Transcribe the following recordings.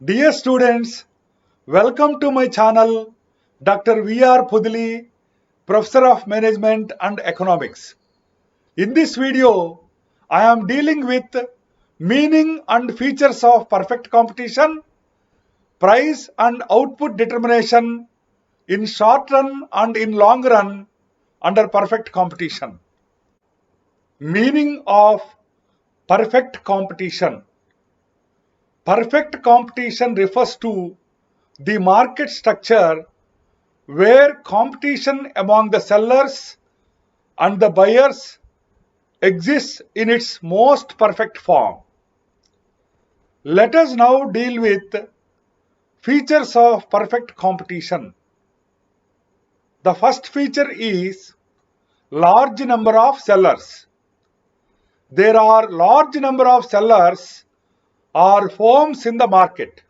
Dear students, welcome to my channel, Dr. V.R. Pudili, Professor of Management and Economics. In this video, I am dealing with meaning and features of perfect competition, price and output determination in short run and in long run under perfect competition. Meaning of perfect competition. Perfect competition refers to the market structure where competition among the sellers and the buyers exists in its most perfect form. Let us now deal with features of perfect competition. The first feature is large number of sellers. There are large number of sellers or firms in the market.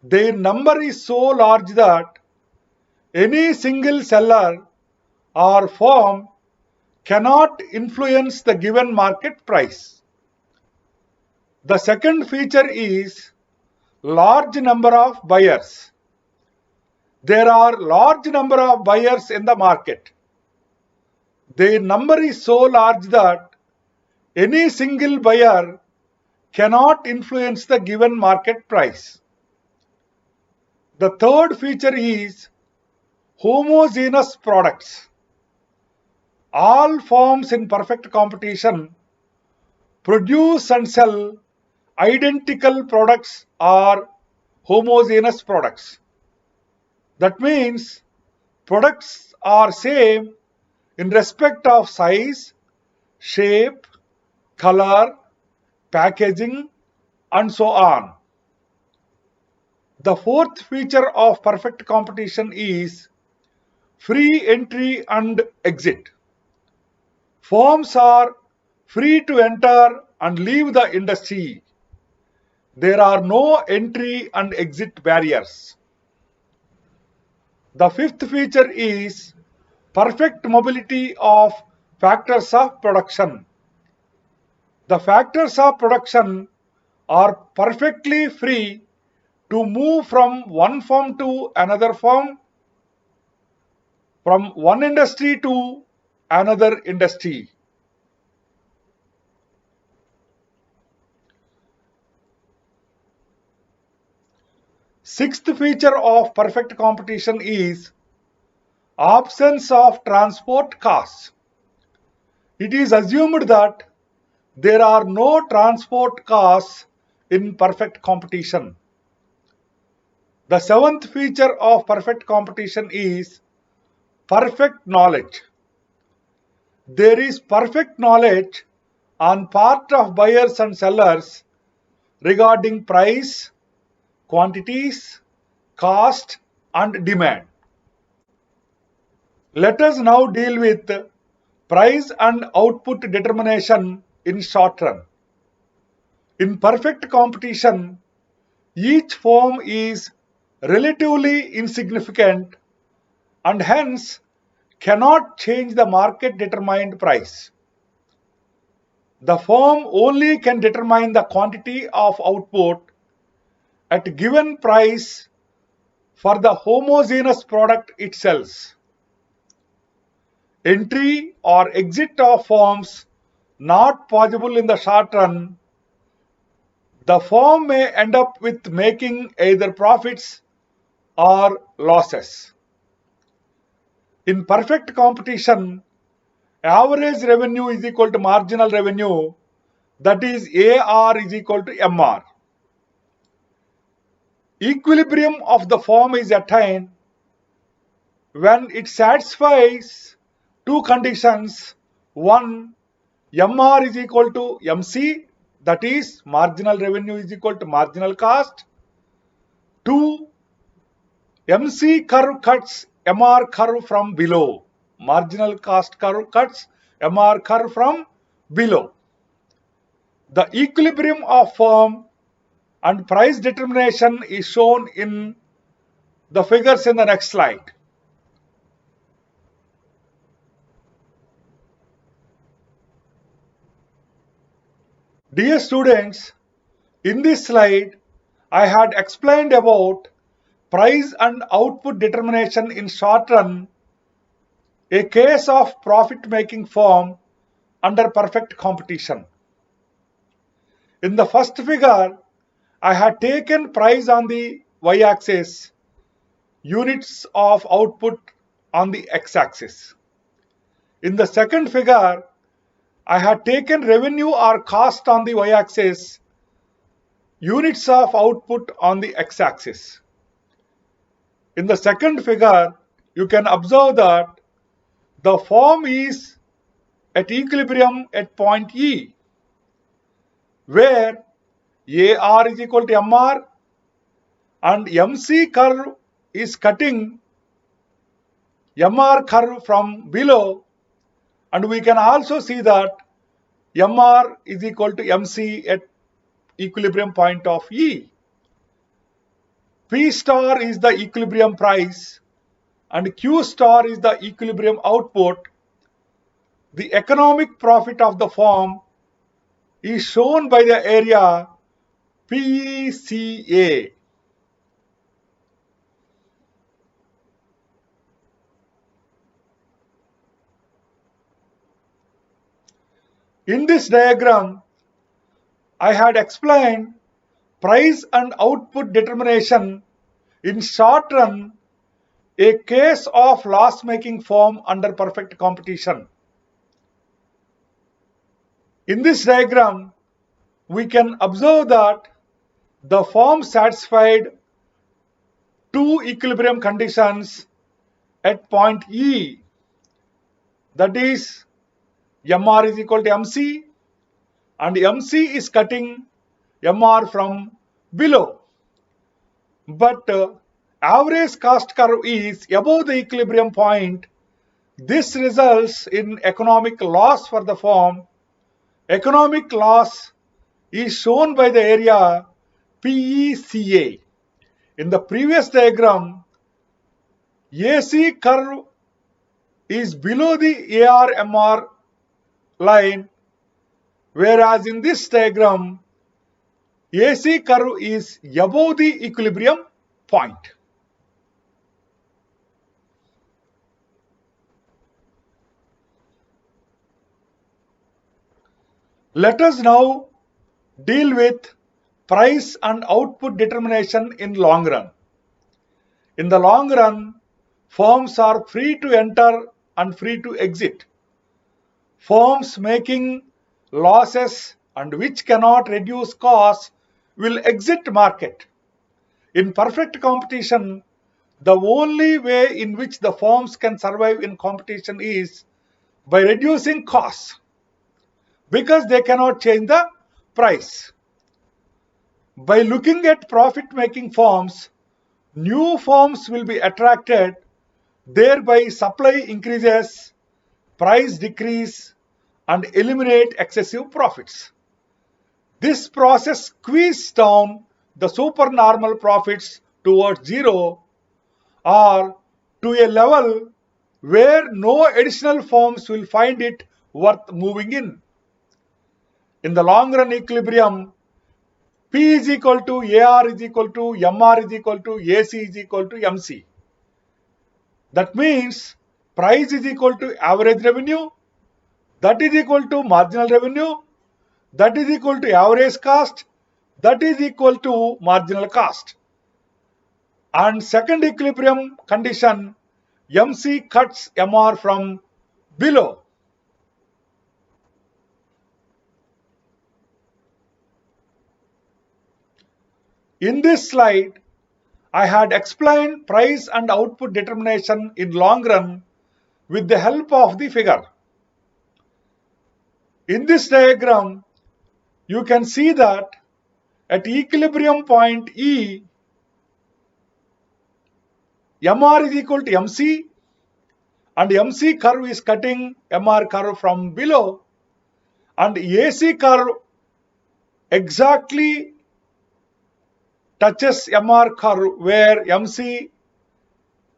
Their number is so large that any single seller or firm cannot influence the given market price. The second feature is large number of buyers. There are large number of buyers in the market. Their number is so large that any single buyer cannot influence the given market price. The third feature is homogeneous products. All firms in perfect competition produce and sell identical products or homogeneous products. That means products are same in respect of size, shape, color, packaging, and so on. The fourth feature of perfect competition is free entry and exit. Firms are free to enter and leave the industry. There are no entry and exit barriers. The fifth feature is perfect mobility of factors of production. The factors of production are perfectly free to move from one firm to another firm, from one industry to another industry. Sixth feature of perfect competition is absence of transport costs. It is assumed that there are no transport costs in perfect competition. The seventh feature of perfect competition is perfect knowledge. There is perfect knowledge on part of buyers and sellers regarding price, quantities, cost, and demand. Let us now deal with price and output determination in short run. In perfect competition, each firm is relatively insignificant and hence cannot change the market determined price. The firm only can determine the quantity of output at a given price for the homogeneous product it sells. Entry or exit of firms not possible in the short run. The firm may end up with making either profits or losses. In perfect competition, average revenue is equal to marginal revenue, that is AR is equal to MR. Equilibrium of the firm is attained when it satisfies two conditions. One, MR is equal to MC, that is marginal revenue is equal to marginal cost. Two, MC curve cuts MR curve from below. Marginal cost curve cuts MR curve from below. The equilibrium of firm and price determination is shown in the figures in the next slide. Dear students, in this slide, I had explained about price and output determination in short run, a case of profit-making firm under perfect competition. In the first figure, I had taken price on the y-axis, units of output on the x-axis. In the second figure, I had taken revenue or cost on the y-axis, units of output on the x-axis. In the second figure, you can observe that the firm is at equilibrium at point E, where AR is equal to MR and MC curve is cutting MR curve from below, and we can also see that MR is equal to MC at equilibrium point of E. P star is the equilibrium price and Q star is the equilibrium output. The economic profit of the firm is shown by the area PECA. In this diagram, I had explained price and output determination in short run, a case of loss-making firm under perfect competition. In this diagram, we can observe that the firm satisfied two equilibrium conditions at point E, that is MR is equal to MC and MC is cutting MR from below. But average cost curve is above the equilibrium point. This results in economic loss for the firm. Economic loss is shown by the area PECA. In the previous diagram, AC curve is below the AR-MR line, whereas in this diagram, AC curve is above the equilibrium point. Let us now deal with price and output determination in long run. In the long run, firms are free to enter and free to exit. Firms making losses and which cannot reduce costs will exit market. In perfect competition, the only way in which the firms can survive in competition is by reducing costs, because they cannot change the price. By looking at profit-making firms, new firms will be attracted, thereby supply increases, price decrease, and eliminate excessive profits. This process squeezes down the supernormal profits towards zero or to a level where no additional firms will find it worth moving in. In the long run equilibrium, P is equal to AR is equal to MR is equal to AC is equal to MC. That means price is equal to average revenue, that is equal to marginal revenue, that is equal to average cost, that is equal to marginal cost. And second equilibrium condition, MC cuts MR from below. In this slide, I had explained price and output determination in long run with the help of the figure. In this diagram, you can see that at equilibrium point E, MR is equal to MC and MC curve is cutting MR curve from below, and AC curve exactly touches MR curve where MC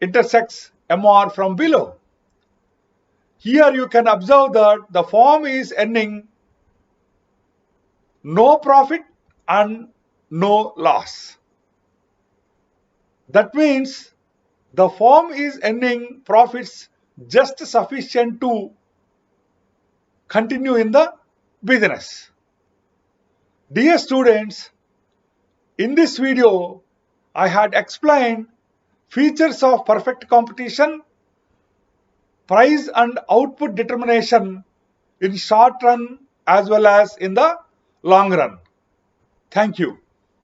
intersects MR from below. Here you can observe that the firm is earning no profit and no loss. That means the firm is earning profits just sufficient to continue in the business. Dear students, in this video, I had explained features of perfect competition, price and output determination in short run as well as in the long run. Thank you.